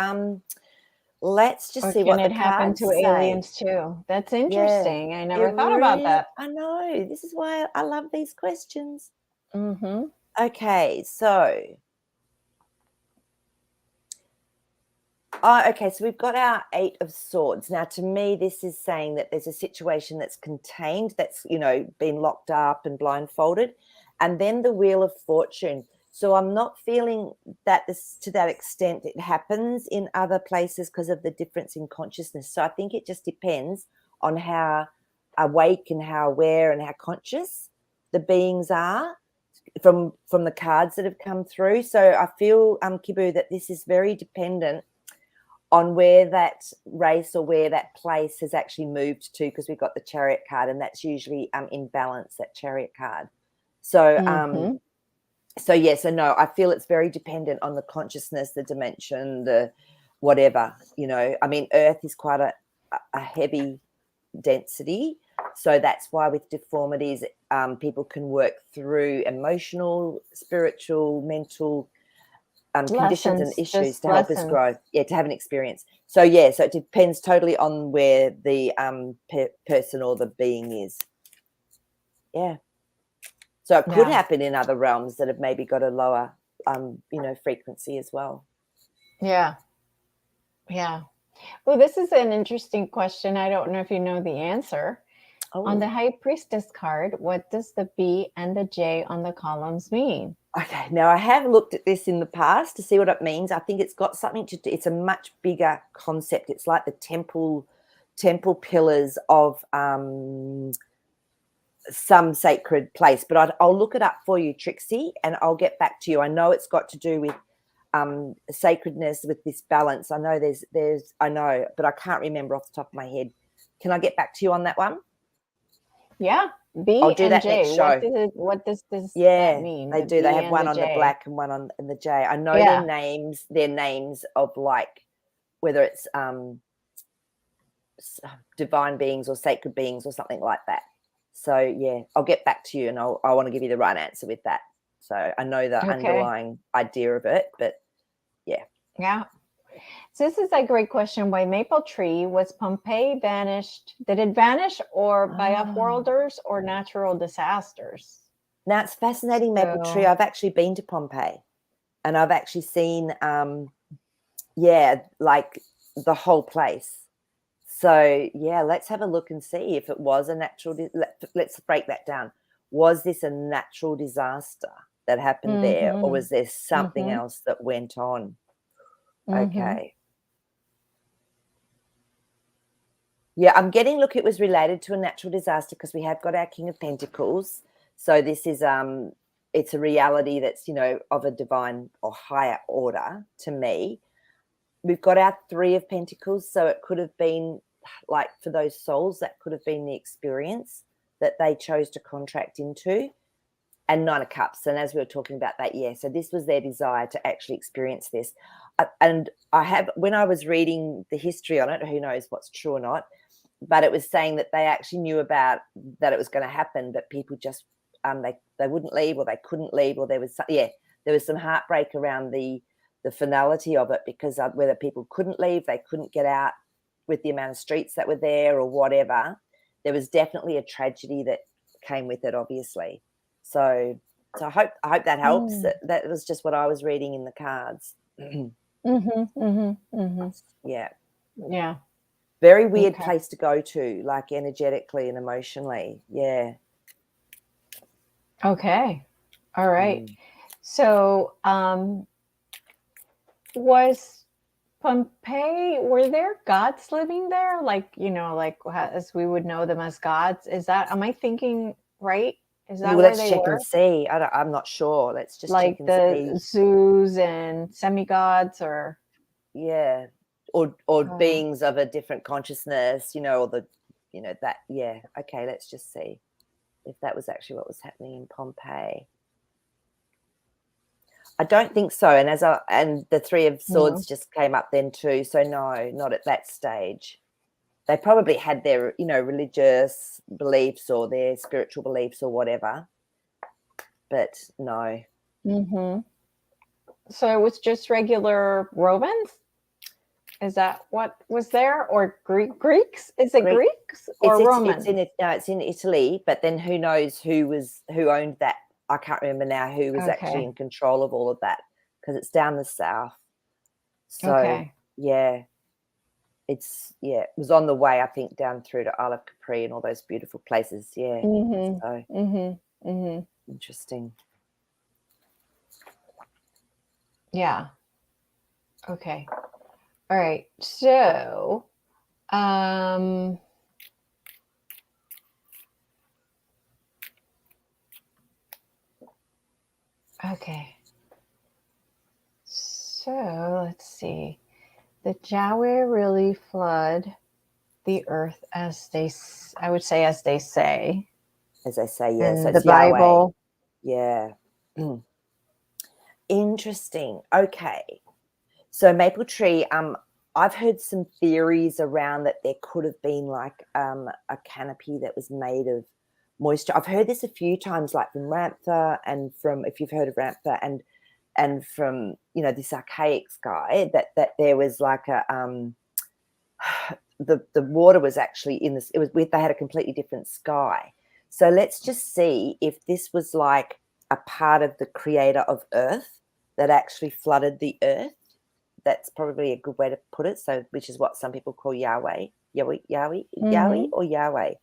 Let's just see what the cards say. Can it happen to aliens too? That's interesting. Yeah, I never thought about that. I know. This is why I love these questions. Mm-hmm. Okay, so so we've got our Eight of Swords. Now, to me, this is saying that there's a situation that's contained, that's, been locked up and blindfolded. And then the Wheel of Fortune. So I'm not feeling that to that extent it happens in other places because of the difference in consciousness. So I think it just depends on how awake and how aware and how conscious the beings are from the cards that have come through. So I feel, Kibu, that this is very dependent on where that race or where that place has actually moved to, because we've got the Chariot card, and that's usually in balance, that Chariot card. So so yes and no, I feel it's very dependent on the consciousness, the dimension, the whatever, I mean, Earth is quite a heavy density. So that's why with deformities, people can work through emotional, spiritual, mental conditions and issues to help us grow. Yeah, to have an experience. So yeah, so it depends totally on where the person or the being is. Yeah. So it could happen in other realms that have maybe got a lower, frequency as well. Yeah. Yeah. Well, this is an interesting question. I don't know if you know the answer. On the High Priestess card, what does the B and the J on the columns mean? Okay, now I have looked at this in the past to see what it means. I think it's got something to do. It's a much bigger concept. It's like the temple pillars of some sacred place. But I'll look it up for you, Trixie, and I'll get back to you. I know it's got to do with sacredness, with this balance. I know I know, but I can't remember off the top of my head. Can I get back to you on that one? Yeah, I'll B do and that next J. show. What does that Yeah, mean? they The do. They B have and one the on the J. black and one on the J. I know Yeah. their names of like whether it's divine beings or sacred beings or something like that. So yeah, I'll get back to you, and I want to give you the right answer with that. So I know the underlying idea of it, but yeah. Yeah. So this is a great question. Why maple tree was Pompeii vanished? Did it vanish or by offworlders or natural disasters? Now it's fascinating, maple tree. I've actually been to Pompeii, and I've actually seen like the whole place. So yeah, let's have a look and see if it was a natural. Let's break that down. Was this a natural disaster that happened there, or was there something else that went on? Okay. Yeah, I'm getting, look, it was related to a natural disaster because we have got our King of Pentacles. So this is it's a reality that's, you know, of a divine or higher order to me. We've got our Three of Pentacles, so it could have been like for those souls, that could have been the experience that they chose to contract into. And Nine of Cups, and as we were talking about that, yeah, so this was their desire to actually experience this. And I have, when I was reading the history on it, who knows what's true or not, but it was saying that they actually knew about that it was going to happen, but people just they wouldn't leave, or they couldn't leave, or there was some heartbreak around the finality of it, because whether people couldn't leave, they couldn't get out with the amount of streets that were there or whatever. There was definitely a tragedy that came with it, obviously. So I hope that helps. That was just what I was reading in the cards. Yeah. Yeah. Very weird place to go to, like energetically and emotionally. Yeah. Okay. All right. So was Pompeii, were there gods living there? Like, you know, like as we would know them as gods. Am I thinking right? Is that where Let's they check were? and see. I'm not sure. Let's just like check and the see. Zeus and semigods, or Yeah. Or beings of a different consciousness, you know, or that. Yeah. Okay, let's just see if that was actually what was happening in Pompeii. I don't think so. And the Three of Swords just came up then too. So no, not at that stage. They probably had their, you know, religious beliefs or their spiritual beliefs or whatever. But no. So it was just regular Romans? Is that what was there? Or Greeks? Is it Greeks or Romans? It's in Italy, but then who knows who owned that? I can't remember now who was actually in control of all of that, because it's down the south. So yeah. It was on the way, I think, down through to Isle of Capri and all those beautiful places. Yeah. So interesting. Yeah. Okay. All right. So okay. So let's see. The Jawa really flood the earth as they say. As they say, yeah. In So the it's Yahweh. Bible. Yeah. Interesting. Okay. So maple tree, I've heard some theories around that there could have been like a canopy that was made of moisture. I've heard this a few times, like from Ramtha and from, if you've heard of Ramtha, and from, you know, this archaic sky, that there was like a the water was actually in this, they had a completely different sky. So let's just see if this was like a part of the creator of Earth that actually flooded the earth. That's probably a good way to put it. So, which is what some people call Yahweh. Yahweh or Yahweh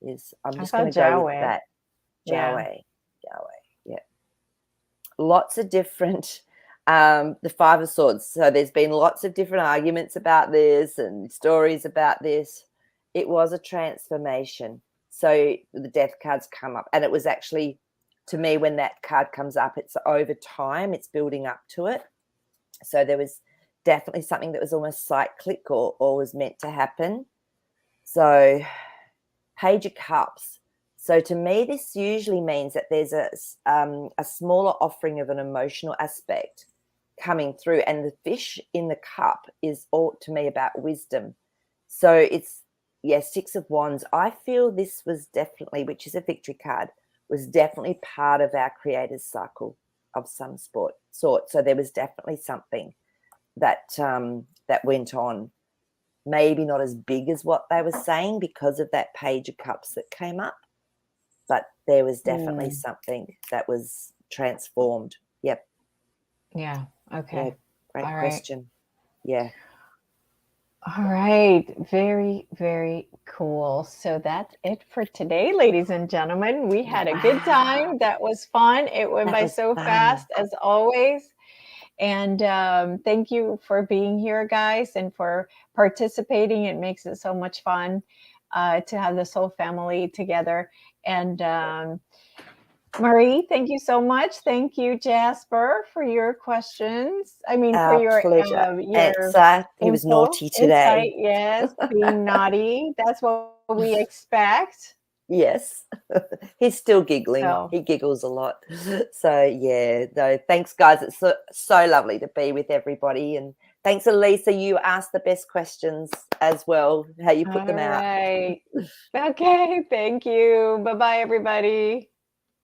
is. I'm just going to go with that. Yahweh. Yeah. Lots of different. The Five of Swords. So there's been lots of different arguments about this and stories about this. It was a transformation. So the Death cards come up, and it was actually, to me, when that card comes up, it's over time. It's building up to it. So there was definitely something that was almost cyclic or was meant to happen. So Page of Cups. So to me, this usually means that there's a smaller offering of an emotional aspect coming through, and the fish in the cup is all to me about wisdom. So it's, yeah, Six of Wands. I feel this was definitely, which is a victory card, was definitely part of our creator's cycle of some sort. So there was definitely something that that went on. Maybe not as big as what they were saying because of that Page of Cups that came up, but there was definitely something that was transformed. Yep. Yeah. Okay. Yeah. Great All right. question. Yeah. All right. Very, very cool. So that's it for today, ladies and gentlemen. We had a good time. That was fun. It went by so fast, as always. And thank you for being here, guys, and for participating. It makes it so much fun to have this whole family together. And Maree, thank you so much. Thank you, Jasper, for your questions. I mean, for Our pleasure. He was naughty today. Insight, yes, being naughty. That's what we expect. Yes. He's still giggling. So, He giggles a lot. So, yeah, no, thanks, guys. It's so lovely to be with everybody. And thanks, Elisa. You asked the best questions as well, how you put them out. all right. Okay, thank you. Bye-bye, everybody.